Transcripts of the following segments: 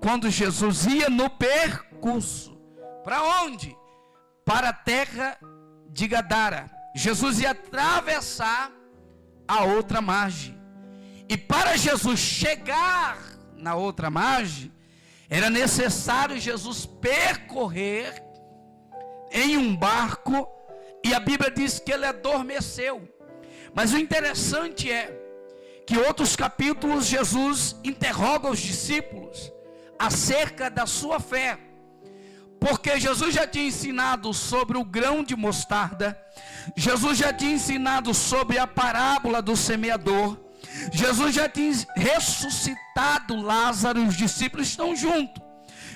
quando Jesus ia no percurso. Para onde? Para a terra de Gadara. Jesus ia atravessar a outra margem. E para Jesus chegar na outra margem, era necessário Jesus percorrer em um barco. E a Bíblia diz que ele adormeceu. Mas o interessante é que outros capítulos Jesus interroga os discípulos acerca da sua fé. Porque Jesus já tinha ensinado sobre o grão de mostarda. Jesus já tinha ensinado sobre a parábola do semeador. Jesus já tinha ressuscitado Lázaro e os discípulos estão juntos.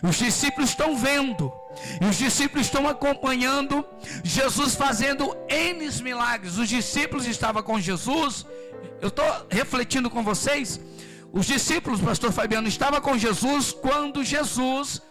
Os discípulos estão vendo. E os discípulos estão acompanhando Jesus fazendo N milagres. Os discípulos estavam com Jesus. Eu estou refletindo com vocês. Os discípulos, pastor Fabiano, estavam com Jesus quando Jesus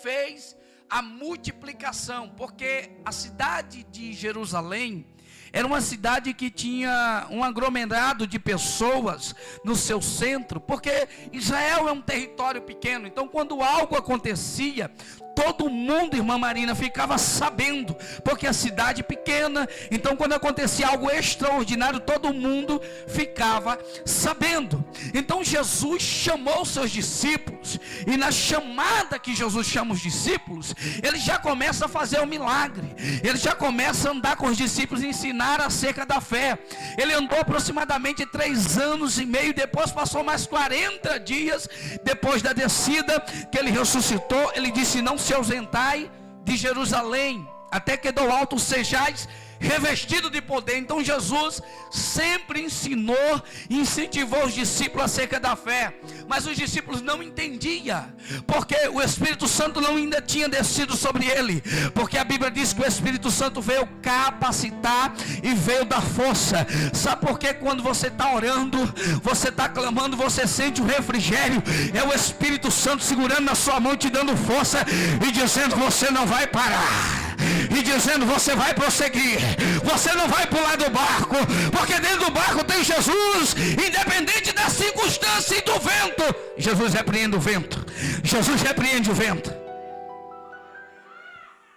fez a multiplicação, porque a cidade de Jerusalém era uma cidade que tinha um aglomerado de pessoas no seu centro, porque Israel é um território pequeno. Então quando algo acontecia, todo mundo, irmã Marina, ficava sabendo, porque a cidade pequena. Então quando acontecia algo extraordinário, todo mundo ficava sabendo. Então Jesus chamou seus discípulos, e na chamada que Jesus chama os discípulos, ele já começa a fazer o milagre. Ele já começa a andar com os discípulos e ensinar acerca da fé. Ele andou aproximadamente 3 anos e meio, depois passou mais 40 dias, depois da descida que ele ressuscitou. Ele disse: não se ausentai de Jerusalém, até que do alto sejais revestido de poder. Então Jesus sempre ensinou e incentivou os discípulos acerca da fé, mas os discípulos não entendiam, porque o Espírito Santo não ainda tinha descido sobre ele, porque a Bíblia diz que o Espírito Santo veio capacitar e veio dar força. Sabe por que quando você está orando, você está clamando, você sente o refrigério? É o Espírito Santo segurando na sua mão, te dando força e dizendo: você não vai parar, e dizendo: você vai prosseguir, você não vai pular do barco, porque dentro do barco tem Jesus. Independente da circunstância e do vento, Jesus repreende o vento. Jesus repreende o vento.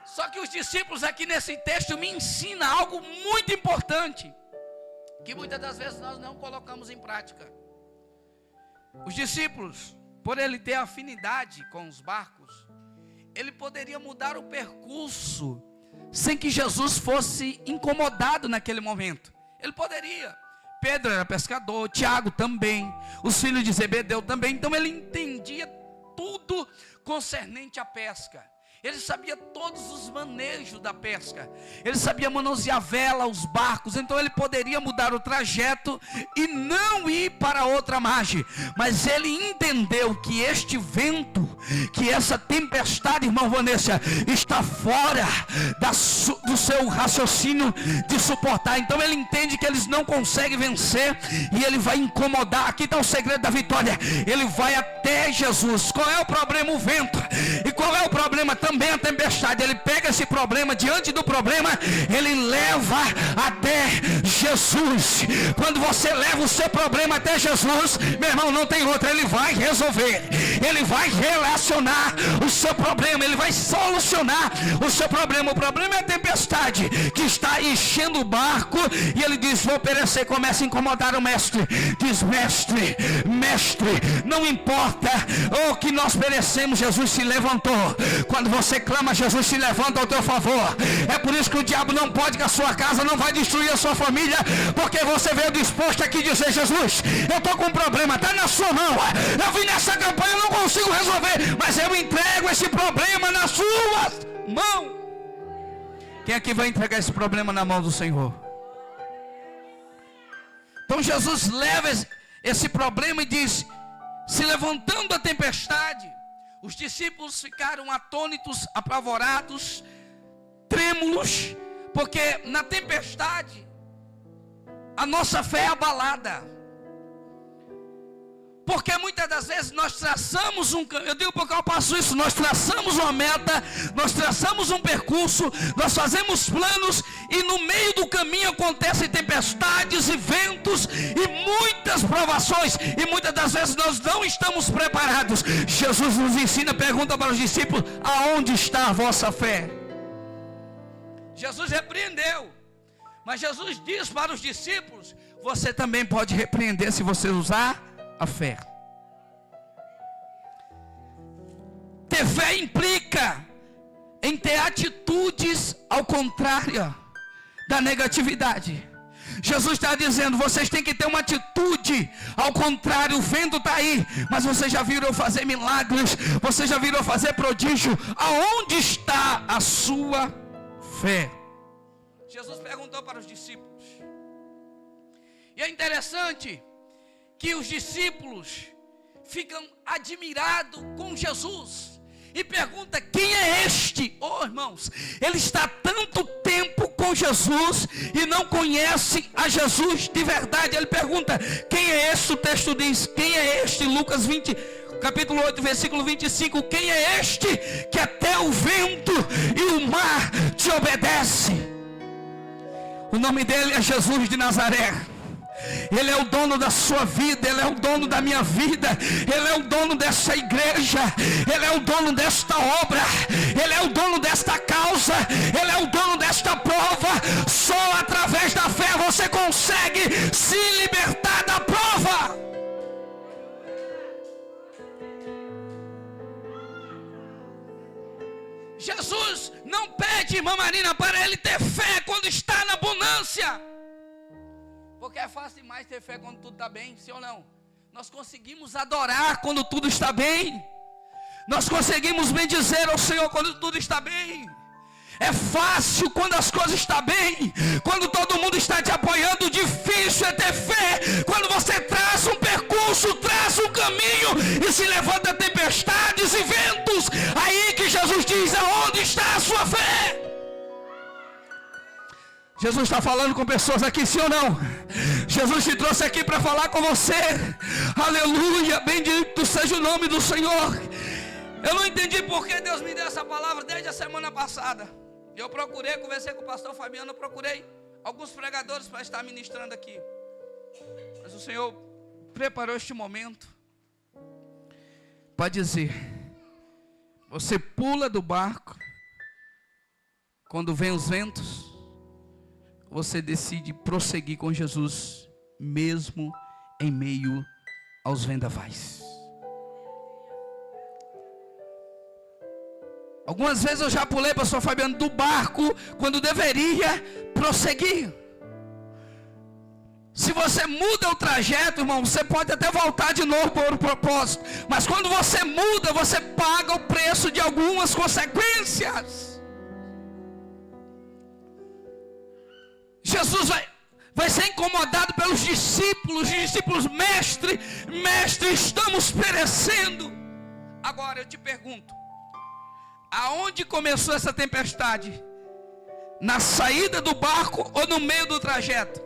Só que os discípulos aqui nesse texto me ensinam algo muito importante, que muitas das vezes nós não colocamos em prática. Os discípulos, por ele ter afinidade com os barcos, ele poderia mudar o percurso sem que Jesus fosse incomodado naquele momento. Ele poderia. Pedro era pescador, Tiago também, os filhos de Zebedeu também. Então ele entendia tudo concernente à pesca. Ele sabia todos os manejos da pesca. Ele sabia manusear a vela, os barcos. Então ele poderia mudar o trajeto e não ir para outra margem. Mas ele entendeu que este vento, que essa tempestade, irmão Vanessa, está fora do seu raciocínio de suportar. Então ele entende que eles não conseguem vencer e ele vai incomodar. Aqui está o segredo da vitória. Ele vai até Jesus. Qual é o problema? O vento. E qual é o problema? Também a tempestade. Ele pega esse problema, diante do problema ele leva até Jesus. Quando você leva o seu problema até Jesus, meu irmão, não tem outra. Ele vai resolver, ele vai relacionar o seu problema, ele vai solucionar o seu problema. O problema é a tempestade que está enchendo o barco, e ele diz: vou perecer. Começa a incomodar o mestre. Diz: mestre, mestre, não importa o que nós perecemos, Jesus se levantou. Quando você clama, Jesus se levanta ao teu favor. É por isso que o diabo não pode, que a sua casa não vai destruir a sua família, porque você veio disposto aqui dizer: Jesus, eu estou com um problema, está na sua mão. Eu vim nessa campanha, eu não consigo resolver, mas eu entrego esse problema nas suas mãos. Quem aqui vai entregar esse problema na mão do Senhor? Então Jesus leva esse problema e diz: se levantando a tempestade, os discípulos ficaram atônitos, apavorados, trêmulos, porque na tempestade a nossa fé é abalada. Porque muitas das vezes nós traçamos um caminho, eu digo porque eu passo isso, nós traçamos uma meta, nós traçamos um percurso, nós fazemos planos e no meio do caminho acontecem tempestades e ventos e muitas provações e muitas das vezes nós não estamos preparados. Jesus nos ensina, pergunta para os discípulos: aonde está a vossa fé? Jesus repreendeu, mas Jesus diz para os discípulos: você também pode repreender se você usar a fé. Ter fé implica em ter atitudes ao contrário da negatividade. Jesus está dizendo: vocês têm que ter uma atitude ao contrário. O vento está aí, mas vocês já viram eu fazer milagres, vocês já viram eu fazer prodígio. Aonde está a sua fé? Jesus perguntou para os discípulos. E é interessante que os discípulos ficam admirados com Jesus e perguntam: quem é este? Oh, irmãos, ele está há tanto tempo com Jesus e não conhece a Jesus de verdade. Ele pergunta: quem é este? O texto diz: quem é este? Lucas 20, capítulo 8, versículo 25. Quem é este que até o vento e o mar te obedecem? O nome dele é Jesus de Nazaré. Ele é o dono da sua vida, Ele é o dono da minha vida, Ele é o dono dessa igreja, Ele é o dono desta obra, Ele é o dono desta causa, Ele é o dono desta prova. Só através da fé você consegue se libertar da prova. Jesus não pede, irmã Marina, para ele ter fé quando está na abundância. Porque é fácil demais ter fé quando tudo está bem, sim ou não? Nós conseguimos adorar quando tudo está bem. Nós conseguimos bendizer ao Senhor quando tudo está bem. É fácil quando as coisas estão bem, quando todo mundo está te apoiando. Difícil é ter fé quando você traça um percurso, traça um caminho e se levanta tempestades e ventos. Aí que Jesus diz: aonde está a sua fé? Jesus está falando com pessoas aqui, sim ou não? Jesus te trouxe aqui para falar com você. Aleluia, bendito seja o nome do Senhor. Eu não entendi porque Deus me deu essa palavra desde a semana passada. Eu procurei, conversei com o pastor Fabiano, eu procurei alguns pregadores para estar ministrando aqui. Mas o Senhor preparou este momento para dizer: você pula do barco quando vem os ventos, você decide prosseguir com Jesus, mesmo em meio aos vendavais. Algumas vezes eu já pulei, pastor Fabiano, do barco, quando deveria prosseguir. Se você muda o trajeto, irmão, você pode até voltar de novo para o propósito. Mas quando você muda, você paga o preço de algumas consequências. Jesus vai ser incomodado pelos discípulos. Os discípulos: mestre, estamos perecendo. Agora eu te pergunto: aonde começou essa tempestade? Na saída do barco ou no meio do trajeto?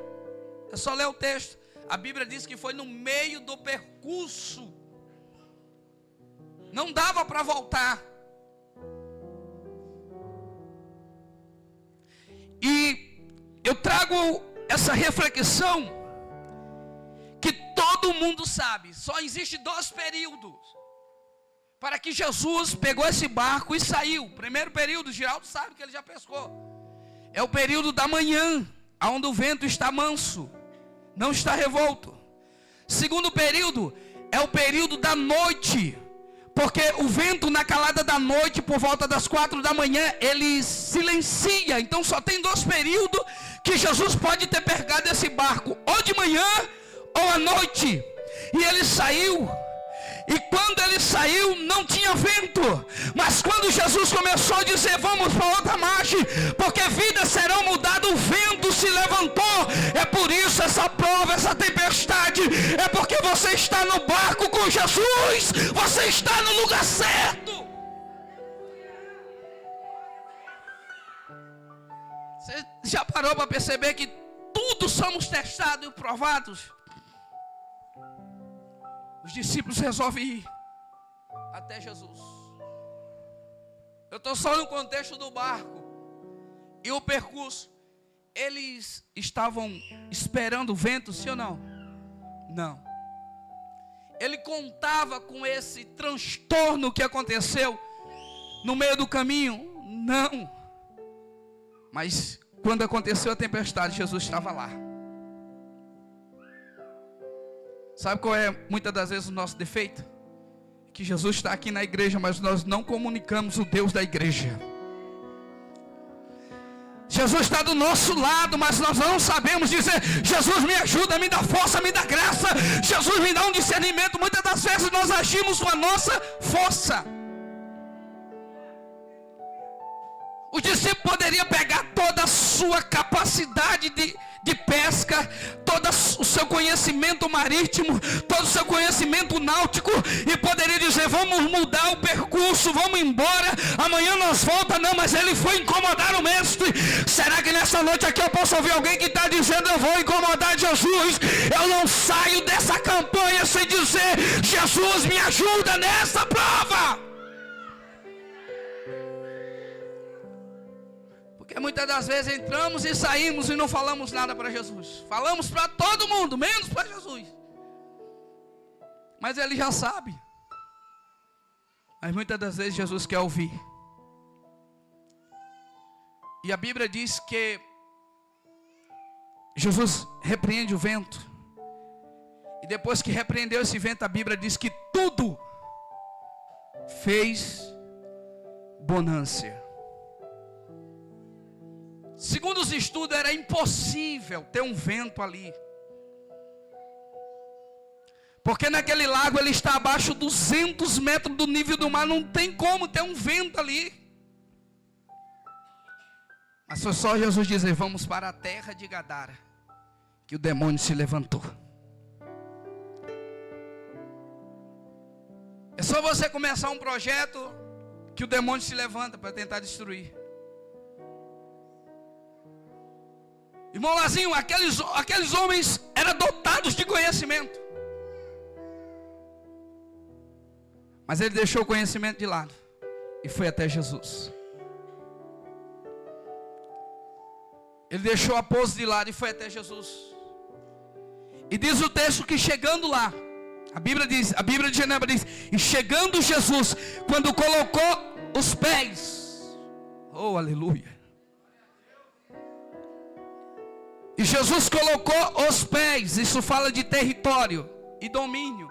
É só ler o texto. A Bíblia diz que foi no meio do percurso. Não dava para voltar. E eu trago essa reflexão que todo mundo sabe. Só existe 2 períodos para que Jesus pegou esse barco e saiu. O primeiro período, Geraldo sabe que ele já pescou. É o período da manhã, onde o vento está manso, não está revolto. Segundo período é o período da noite, porque o vento na calada da noite, por volta das 4 da manhã, ele silencia. Então só tem 2 períodos que Jesus pode ter pegado esse barco, ou de manhã ou à noite. E ele saiu. E quando ele saiu, não tinha vento. Mas quando Jesus começou a dizer: vamos para outra margem, porque vidas serão mudadas, o vento se levantou. É por isso essa prova, essa tempestade. É porque você está no barco com Jesus. Você está no lugar certo. Você já parou para perceber que tudo somos testados e provados? os discípulos resolvem ir até Jesus. Eu estou só no contexto do barco. E o percurso. Eles estavam esperando o vento, sim ou não? Não. Ele contava com esse transtorno que aconteceu no meio do caminho? Não. Mas quando aconteceu a tempestade, Jesus estava lá. Sabe qual é muitas das vezes o nosso defeito? Que Jesus está aqui na igreja, mas nós não comunicamos o Deus da igreja. Jesus está do nosso lado, mas nós não sabemos dizer: Jesus me ajuda, me dá força, me dá graça, Jesus me dá um discernimento. Muitas das vezes nós agimos com a nossa força. O discípulo poderia pegar toda a sua capacidade de pesca, todo o seu conhecimento marítimo, todo o seu conhecimento náutico, e poderia dizer: vamos mudar o percurso, vamos embora, amanhã nós volta. Não, mas ele foi incomodar o mestre. Será que nessa noite aqui eu posso ouvir alguém que está dizendo: eu vou incomodar Jesus, eu não saio dessa campanha sem dizer: Jesus me ajuda nessa prova? Porque muitas das vezes entramos e saímos e não falamos nada para Jesus. Falamos para todo mundo, menos para Jesus. Mas ele já sabe. Mas muitas das vezes Jesus quer ouvir. E a Bíblia diz que Jesus repreende o vento. E depois que repreendeu esse vento, a Bíblia diz que tudo fez bonança. Segundo os estudos, era impossível ter um vento ali. Porque naquele lago ele está abaixo de 200 metros do nível do mar. Não tem como ter um vento ali. Mas foi só Jesus dizer: vamos para a terra de Gadara, que o demônio se levantou. É só você começar um projeto que o demônio se levanta para tentar destruir. Irmão Lazinho, aqueles homens eram dotados de conhecimento. Mas ele deixou o conhecimento de lado e foi até Jesus. Ele deixou a pose de lado e foi até Jesus. E diz o texto que chegando lá, a Bíblia de Genebra diz: e chegando Jesus, quando colocou os pés, oh aleluia, e Jesus colocou os pés, isso fala de território e domínio.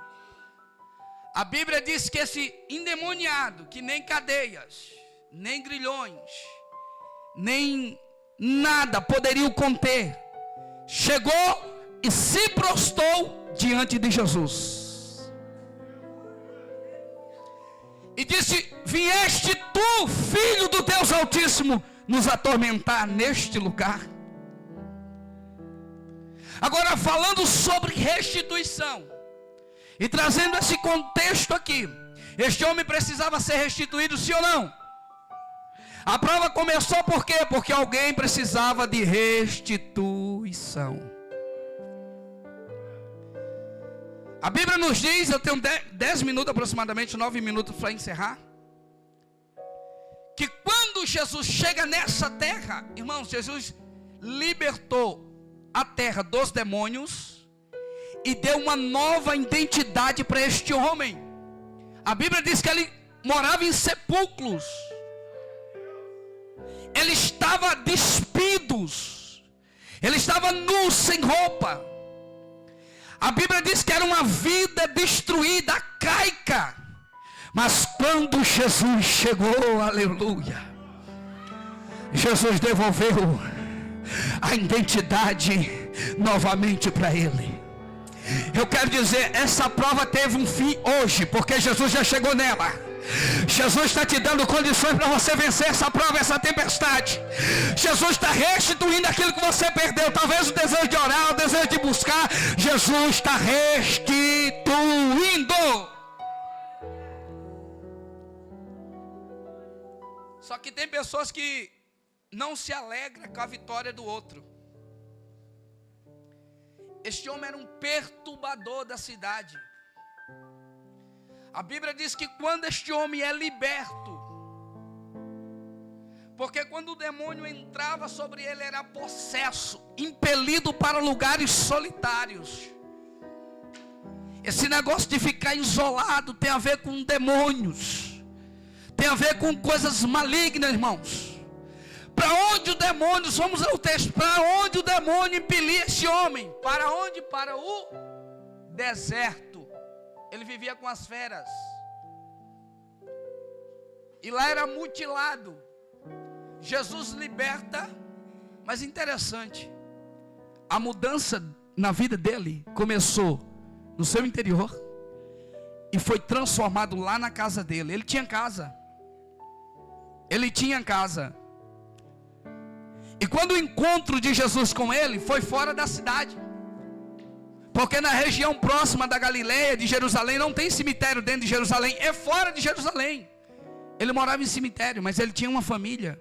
A Bíblia diz que esse endemoniado, que nem cadeias, nem grilhões, nem nada poderiam conter, chegou e se prostrou diante de Jesus. E disse: vieste tu, filho do Deus Altíssimo, nos atormentar neste lugar? Agora, falando sobre restituição, e trazendo esse contexto aqui, este homem precisava ser restituído, sim ou não? A prova começou por quê? Porque alguém precisava de restituição. A Bíblia nos diz, eu tenho 10 minutos aproximadamente, 9 minutos para encerrar, que quando Jesus chega nessa terra, irmãos, Jesus libertou a terra dos demônios e deu uma nova identidade para este homem. A Bíblia diz que ele morava em sepulcros, ele estava despido, ele estava nu, sem roupa. A Bíblia diz que era uma vida destruída, arcaica. Mas quando Jesus chegou, aleluia, Jesus devolveu a identidade novamente para ele. Eu quero dizer, essa prova teve um fim hoje, porque Jesus já chegou nela. Jesus está te dando condições para você vencer essa prova, essa tempestade. Jesus está restituindo aquilo que você perdeu. Talvez o desejo de orar, o desejo de buscar. Jesus está restituindo. Só que tem pessoas que não se alegram com a vitória do outro. Este homem era um perturbador da cidade. A Bíblia diz que quando este homem é liberto, porque quando o demônio entrava sobre ele era possesso, impelido para lugares solitários. Esse negócio de ficar isolado tem a ver com demônios, tem a ver com coisas malignas, irmãos. Para onde o demônio, vamos ao texto, para onde o demônio impelia esse homem? Para onde? Para o deserto. Ele vivia com as feras, e lá era mutilado. Jesus liberta, mas interessante, a mudança na vida dele começou no seu interior e foi transformado lá na casa dele. Ele tinha casa. E quando o encontro de Jesus com ele foi fora da cidade, porque na região próxima da Galileia, de Jerusalém, não tem cemitério dentro de Jerusalém, é fora de Jerusalém. Ele morava em cemitério, mas ele tinha uma família.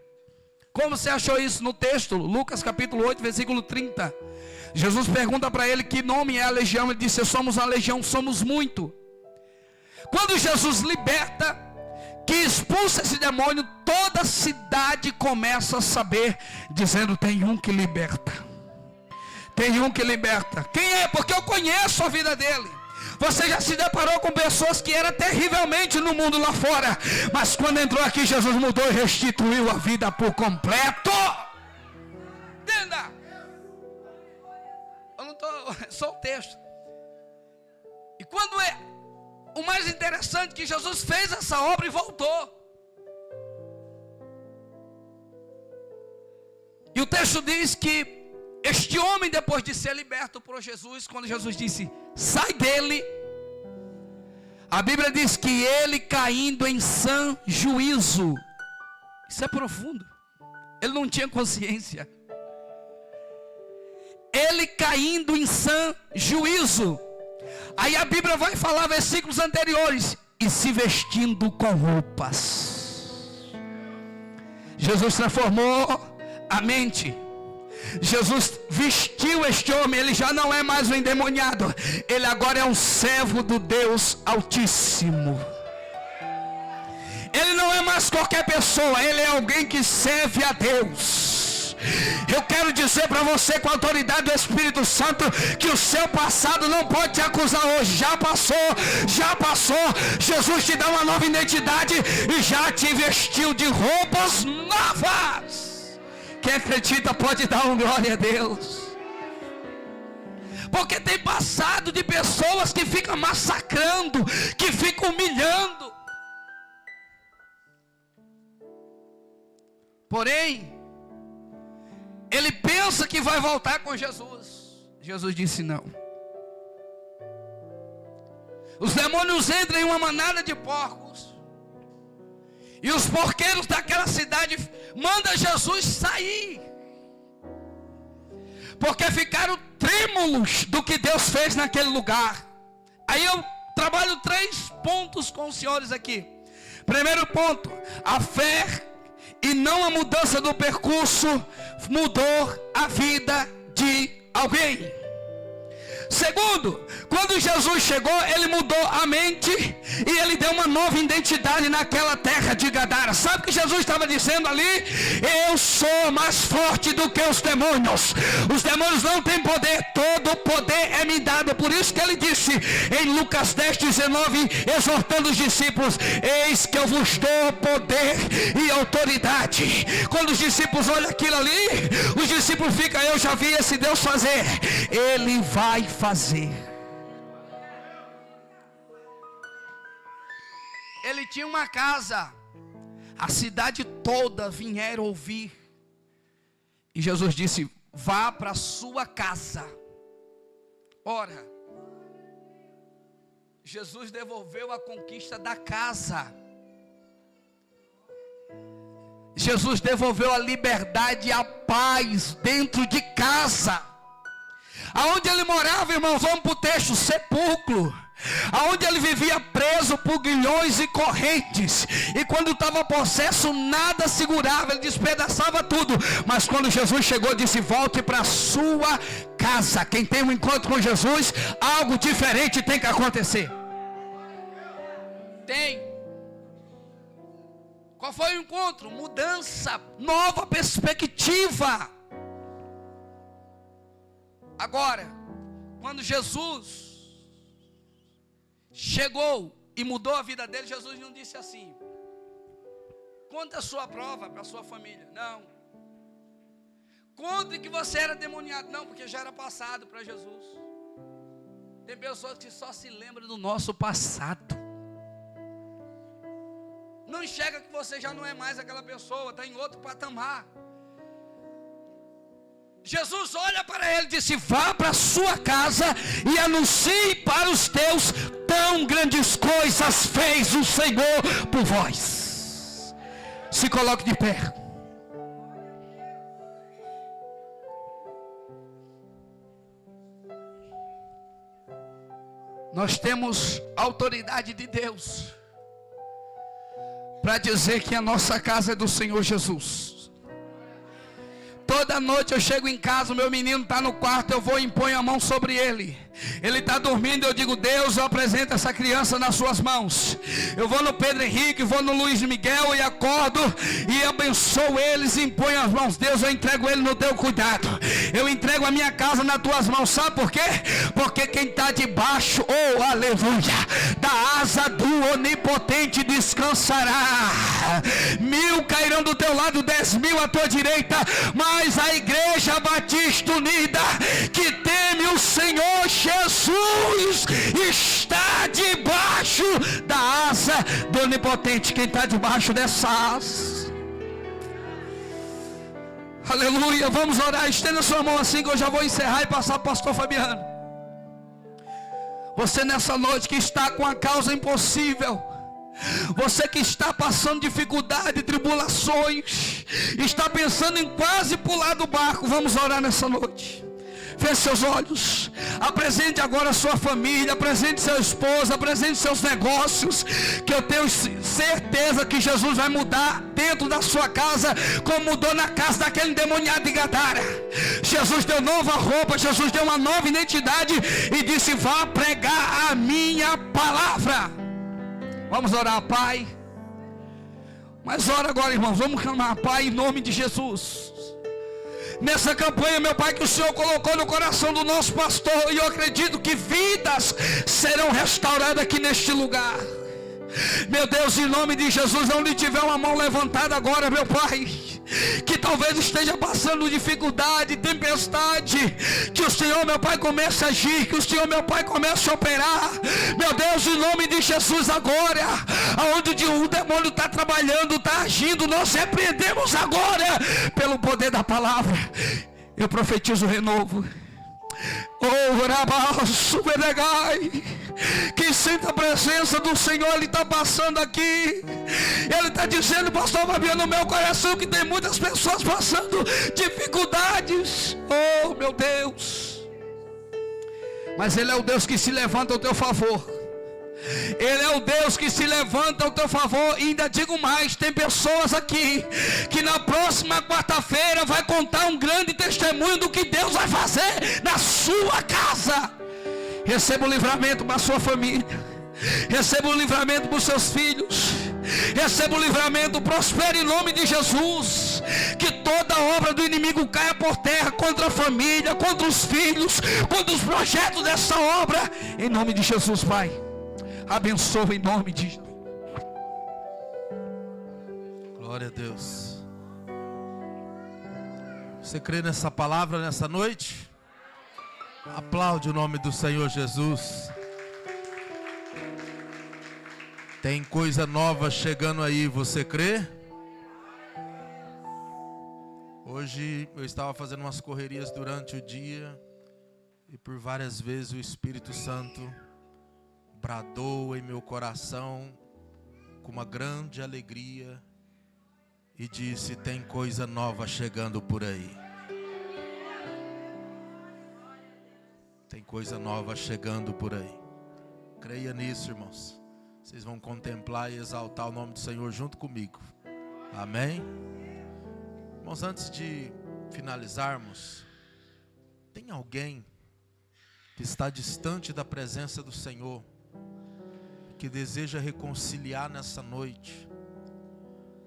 Como você achou isso no texto? Lucas capítulo 8, versículo 30. Jesus pergunta para ele que nome é a legião. Ele disse: somos uma legião, somos muito. Quando Jesus liberta, que expulsa esse demônio, toda a cidade começa a saber, dizendo: tem um que liberta. Tem um que liberta. Quem é? Porque eu conheço a vida dele. Você já se deparou com pessoas que eram terrivelmente no mundo lá fora, mas quando entrou aqui, Jesus mudou e restituiu a vida por completo. Entenda. Eu não estou, só o texto. E quando é o mais interessante, que Jesus fez essa obra e voltou. E o texto diz que este homem, depois de ser liberto por Jesus, quando Jesus disse: sai dele, a Bíblia diz que ele, caindo em sã juízo, isso é profundo, ele não tinha consciência, ele caindo em sã juízo, aí a Bíblia vai falar versículos anteriores, e se vestindo com roupas. Jesus transformou a mente. Jesus vestiu este homem. Ele já não é mais um endemoniado, ele agora é um servo do Deus Altíssimo. Ele não é mais qualquer pessoa, ele é alguém que serve a Deus. Eu quero dizer para você, com a autoridade do Espírito Santo, que o seu passado não pode te acusar hoje. Já passou. Jesus te dá uma nova identidade e já te vestiu de roupas novas. Quem acredita pode dar uma glória a Deus. Porque tem passado de pessoas que ficam massacrando, que ficam humilhando. Porém, ele pensa que vai voltar com Jesus. Jesus disse não. Os demônios entram em uma manada de porcos, e os porqueiros daquela cidade mandam Jesus sair, porque ficaram trêmulos do que Deus fez naquele lugar. Aí eu trabalho 3 pontos com os senhores aqui. Primeiro ponto: a fé e não a mudança do percurso mudou a vida de alguém. Segundo, quando Jesus chegou, ele mudou a mente e ele deu uma nova identidade naquela terra de Gadara. Sabe o que Jesus estava dizendo ali? Eu sou mais forte do que os demônios. Os demônios não têm poder, todo o poder é me dado. Por isso que ele disse em Lucas 10:19, exortando os discípulos: eis que eu vos dou poder e autoridade. Quando os discípulos olham aquilo ali, os discípulos ficam: eu já vi esse Deus fazer. Ele vai fazer. Ele tinha uma casa, a cidade toda vieram ouvir, e Jesus disse: vá para a sua casa. Ora, Jesus devolveu a conquista da casa. Jesus devolveu a liberdade e a paz dentro de casa. Aonde ele morava, irmãos, vamos para o texto, sepulcro. Aonde ele vivia preso por grilhões e correntes. E quando estava possesso, nada segurava, ele despedaçava tudo. Mas quando Jesus chegou, disse: volte para a sua casa. Quem tem um encontro com Jesus, algo diferente tem que acontecer. foi o encontro? Mudança, nova perspectiva. Agora, quando Jesus chegou e mudou a vida dele, Jesus não disse assim: conta a sua prova para a sua família. Não. Conte que você era demoniado. Não, porque já era passado para Jesus. Tem pessoas que só se lembram do nosso passado. Não enxerga que você já não é mais aquela pessoa, está em outro patamar. Jesus olha para ele e disse: vá para a sua casa e anuncie para os teus, tão grandes coisas fez o Senhor por vós. Se coloque de pé. Nós temos autoridade de Deus para dizer que a nossa casa é do Senhor Jesus. Toda noite eu chego em casa, o meu menino está no quarto, eu vou e imponho a mão sobre ele. Ele está dormindo, eu digo: Deus, eu apresento essa criança nas suas mãos. Eu vou no Pedro Henrique, vou no Luiz Miguel e acordo e abençoo eles e imponho as mãos. Deus, eu entrego ele no teu cuidado. Eu entrego a minha casa nas tuas mãos. Sabe por quê? Porque quem está debaixo, oh aleluia, da asa do onipotente descansará. 1000 cairão do teu lado, 10.000 à tua direita, mas a Igreja Batista Unida, que teme o Senhor Jesus, está debaixo da asa do onipotente. Quem está debaixo dessa asa, aleluia. Vamos orar. Estenda sua mão assim que eu já vou encerrar e passar para o pastor Fabiano. Você nessa noite que está com a causa impossível, você que está passando dificuldade, tribulações, está pensando em quase pular do barco, vamos orar nessa noite. Feche seus olhos, apresente agora a sua família, apresente seu esposo, apresente seus negócios, que eu tenho certeza que Jesus vai mudar dentro da sua casa, como mudou na casa daquele endemoniado de Gadara. Jesus deu nova roupa, Jesus deu uma nova identidade e disse: vá pregar a minha palavra. Vamos orar, Pai. Mas ora agora, irmãos, vamos clamar, Pai, em nome de Jesus. Nessa campanha, meu Pai, que o Senhor colocou no coração do nosso pastor, e eu acredito que vidas serão restauradas aqui neste lugar. Meu Deus, em nome de Jesus, onde tiver uma mão levantada agora, meu Pai, que talvez esteja passando dificuldade, tempestade, que o Senhor, meu Pai, comece a agir, que o Senhor, meu Pai, comece a operar. Meu Deus, em nome de Jesus agora, aonde o demônio está trabalhando, está agindo, nós repreendemos agora, pelo poder da palavra. Eu profetizo renovo. Oh, Rabaço, Benegai, que sente a presença do Senhor. Ele está passando aqui. Ele está dizendo: pastor Fabiano, no meu coração, que tem muitas pessoas passando dificuldades. Oh, meu Deus. Mas Ele é o Deus que se levanta ao teu favor. Ele é o Deus que se levanta ao teu favor. E ainda digo mais, tem pessoas aqui que na próxima quarta-feira vai contar um grande testemunho do que Deus vai fazer na sua casa. Receba o livramento para a sua família, receba o livramento para os seus filhos, receba o livramento, prospere em nome de Jesus. Que toda obra do inimigo caia por terra contra a família, contra os filhos, contra os projetos dessa obra, em nome de Jesus. Pai, abençoa em nome de Jesus. Glória a Deus. Você crê nessa palavra nessa noite? Aplaude o nome do Senhor Jesus. Tem coisa nova chegando aí, você crê? Hoje eu estava fazendo umas correrias durante o dia e por várias vezes o Espírito Santo bradou em meu coração com uma grande alegria e disse: tem coisa nova chegando por aí. Tem coisa nova chegando por aí. Creia nisso, irmãos. Vocês vão contemplar e exaltar o nome do Senhor junto comigo. Amém? Irmãos, antes de finalizarmos, tem alguém que está distante da presença do Senhor, que deseja reconciliar nessa noite,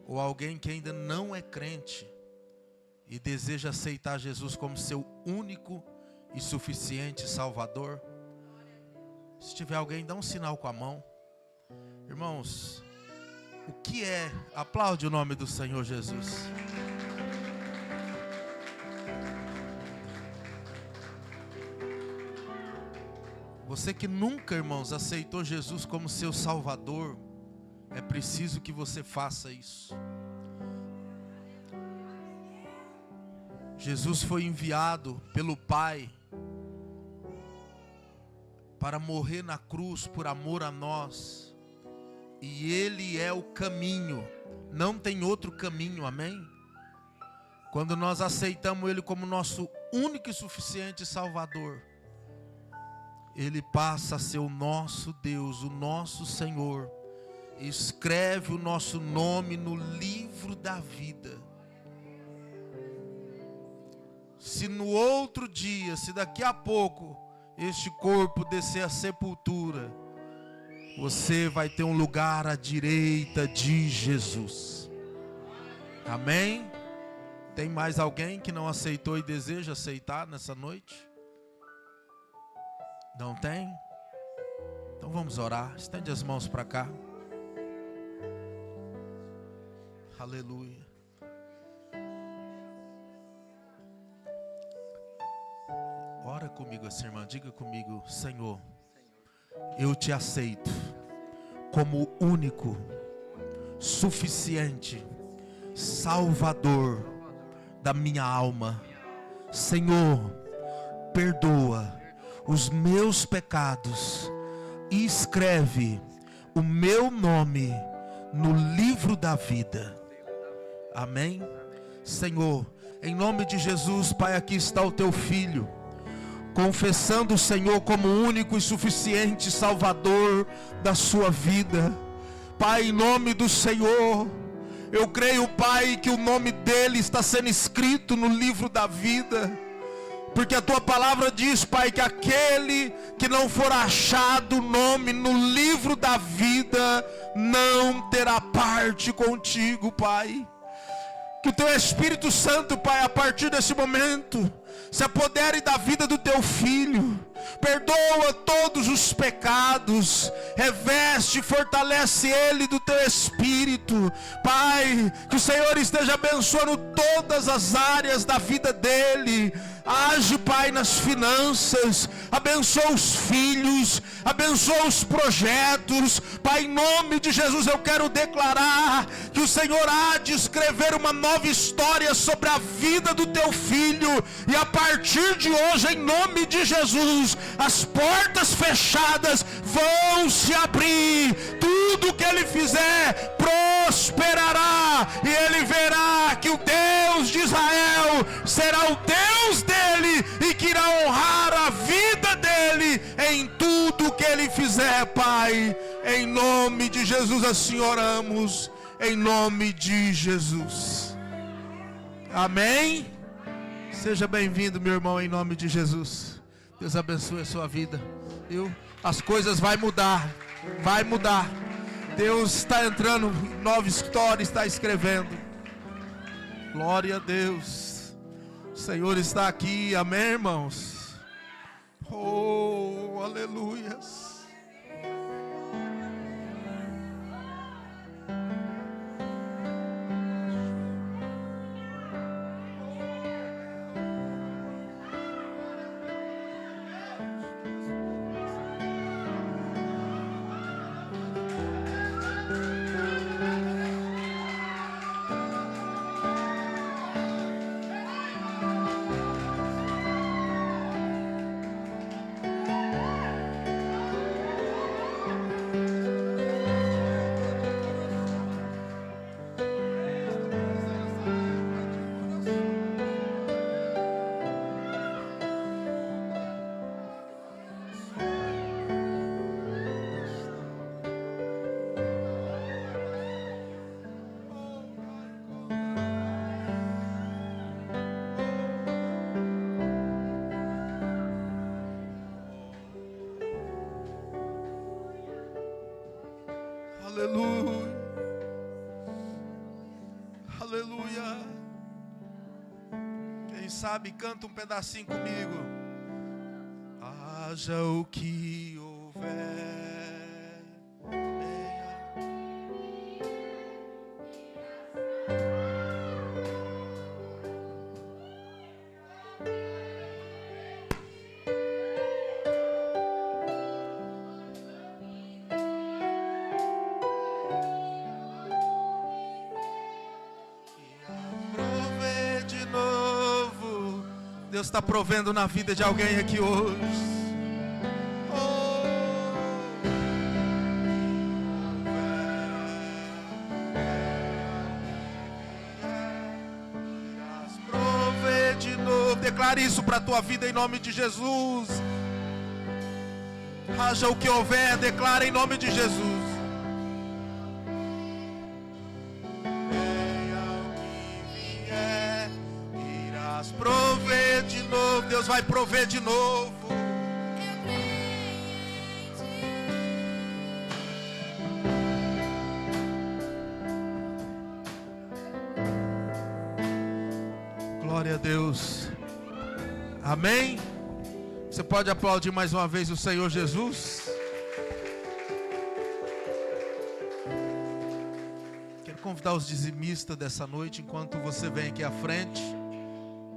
ou alguém que ainda não é crente e deseja aceitar Jesus como seu único e suficiente Salvador, se tiver alguém, dá um sinal com a mão. Irmãos, o que é? Aplaude o nome do Senhor Jesus. Você que nunca, irmãos, aceitou Jesus como seu Salvador, é preciso que você faça isso. Jesus foi enviado pelo Pai para morrer na cruz por amor a nós. E Ele é o caminho, não tem outro caminho, amém? Quando nós aceitamos Ele como nosso único e suficiente Salvador, Ele passa a ser o nosso Deus, o nosso Senhor. Escreve o nosso nome no livro da vida. Se no outro dia, se daqui a pouco, este corpo descer à sepultura, você vai ter um lugar à direita de Jesus. Amém? Tem mais alguém que não aceitou e deseja aceitar nessa noite? Não tem? Então vamos orar. Estende as mãos para cá. Aleluia. Ora comigo assim, irmã. Diga comigo: Senhor, eu te aceito como único, suficiente Salvador da minha alma. Senhor, perdoa os meus pecados e escreve o meu nome no livro da vida. Amém? Senhor, em nome de Jesus, Pai, aqui está o teu filho, confessando o Senhor como único e suficiente Salvador da sua vida. Pai, em nome do Senhor, eu creio, Pai, que o nome dele está sendo escrito no livro da vida, porque a tua palavra diz, Pai, que aquele que não for achado o nome no livro da vida não terá parte contigo, Pai. Que o teu Espírito Santo, Pai, a partir desse momento, se apodere da vida do teu filho. Perdoa todos os pecados, reveste, fortalece ele do teu Espírito. Pai, que o Senhor esteja abençoando todas as áreas da vida dele. Age, Pai, nas finanças, abençoa os filhos, abençoa os projetos. Pai, em nome de Jesus eu quero declarar que o Senhor há de escrever uma nova história sobre a vida do teu filho, e a partir de hoje, em nome de Jesus, as portas fechadas vão se abrir. Tudo que ele fizer prosperará, e ele verá que o Deus de Israel será o Deus dele, e que irá honrar a vida dele em tudo que ele fizer. Pai, em nome de Jesus assim oramos, em nome de Jesus, amém. Seja bem-vindo, meu irmão, em nome de Jesus. Deus abençoe a sua vida, viu? As coisas vão mudar, vai mudar. Deus está entrando em nova história, está escrevendo. Glória a Deus. O Senhor está aqui, amém, irmãos? Oh, aleluias. Aleluia. sabe, canta um pedacinho comigo. Haja o que houver, prover de novo. Deus está provendo na vida de alguém aqui hoje. Declare isso para a tua vida em nome de Jesus. Haja o que houver, declara em nome de Jesus. Venha o que vier, irás prover de novo. Deus vai prover de novo. Glória a Deus. Amém? Você pode aplaudir mais uma vez o Senhor Jesus? Quero convidar os dizimistas dessa noite, enquanto você vem aqui à frente.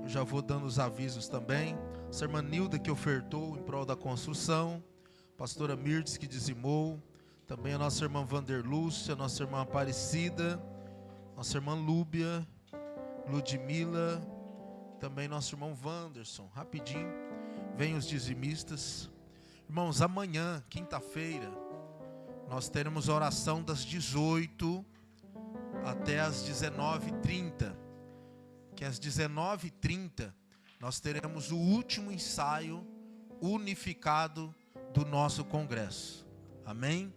Eu já vou dando os avisos também. A irmã Nilda que ofertou em prol da construção. A pastora Mirtes que dizimou. Também a nossa irmã Vanderlúcia, a nossa irmã Aparecida. Nossa irmã Lúbia, Ludmila. Também nosso irmão Wanderson. Rapidinho, vem os dizimistas. Irmãos, amanhã, quinta-feira, nós teremos oração das 18 até as 19h30. Que às 19h30 nós teremos o último ensaio unificado do nosso congresso. Amém?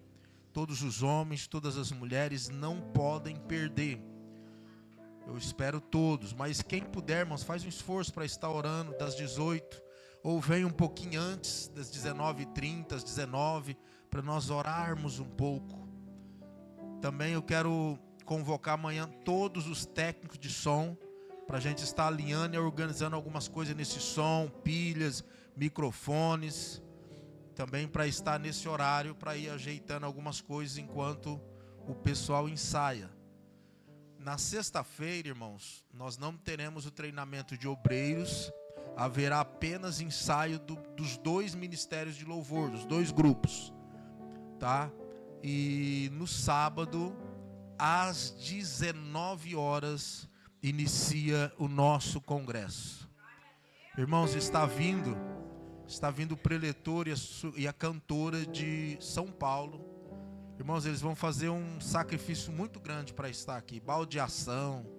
Todos os homens, todas as mulheres não podem perder. Eu espero todos, mas quem puder, irmãos, faz um esforço para estar orando das 18, ou vem um pouquinho antes, das 19h30, às 19, para nós orarmos um pouco. Também eu quero convocar amanhã todos os técnicos de som, para a gente estar alinhando e organizando algumas coisas nesse som, pilhas, microfones, também para estar nesse horário, para ir ajeitando algumas coisas enquanto o pessoal ensaia. Na sexta-feira, irmãos, nós não teremos o treinamento de obreiros, haverá apenas ensaio dos dois ministérios de louvor, dos dois grupos, tá? E no sábado, às 19 horas, inicia o nosso congresso. Irmãos, está vindo o preletor e a cantora de São Paulo. Irmãos, eles vão fazer um sacrifício muito grande para estar aqui, baldeação.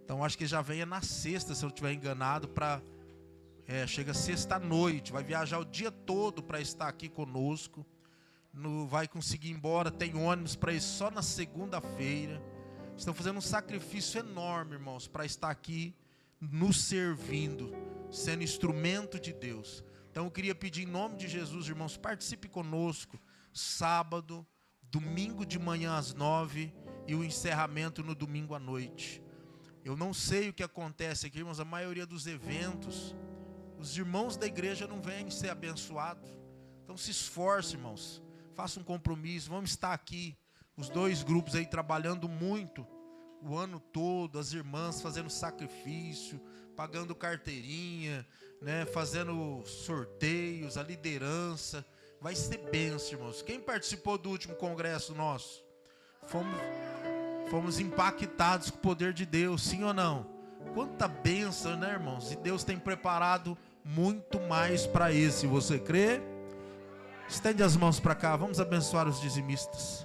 Então acho que já venha na sexta, se eu não estiver enganado, chega sexta-noite, vai viajar o dia todo para estar aqui conosco. Vai conseguir ir embora, tem ônibus para ir só na segunda-feira. Estão fazendo um sacrifício enorme, irmãos, para estar aqui nos servindo, sendo instrumento de Deus. Então eu queria pedir em nome de Jesus, irmãos, participe conosco, sábado, domingo de manhã às 9 e o encerramento no domingo à noite. Eu não sei o que acontece aqui, irmãos, a maioria dos eventos, os irmãos da igreja não vêm ser abençoados. Então se esforce, irmãos, faça um compromisso, vamos estar aqui, os dois grupos aí trabalhando muito, o ano todo, as irmãs fazendo sacrifício, pagando carteirinha, né, fazendo sorteios, a liderança. Vai ser bênção, irmãos. Quem participou do último congresso nosso? Fomos impactados com o poder de Deus, sim ou não? Quanta bênção, né, irmãos? E Deus tem preparado muito mais para esse. Você crê? Estende as mãos para cá. Vamos abençoar os dizimistas.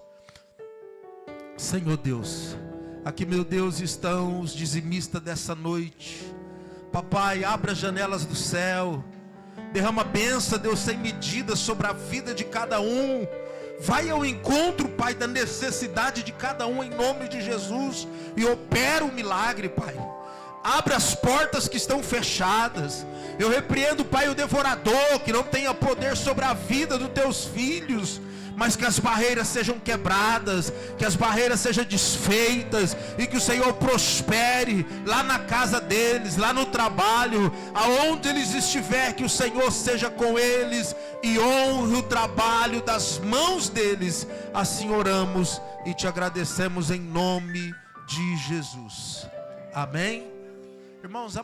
Senhor Deus, aqui, meu Deus, estão os dizimistas dessa noite. Papai, abra as janelas do céu. Derrama bênção, Deus, sem medida sobre a vida de cada um. Vai ao encontro, Pai, da necessidade de cada um em nome de Jesus. E opera o milagre, Pai. Abra as portas que estão fechadas. Eu repreendo, Pai, o devorador que não tenha poder sobre a vida dos teus filhos. mas que as barreiras sejam quebradas, que as barreiras sejam desfeitas, e que o Senhor prospere lá na casa deles, lá no trabalho, aonde eles estiver, que o Senhor seja com eles e honre o trabalho das mãos deles. Assim oramos e te agradecemos em nome de Jesus. Amém? Irmãos,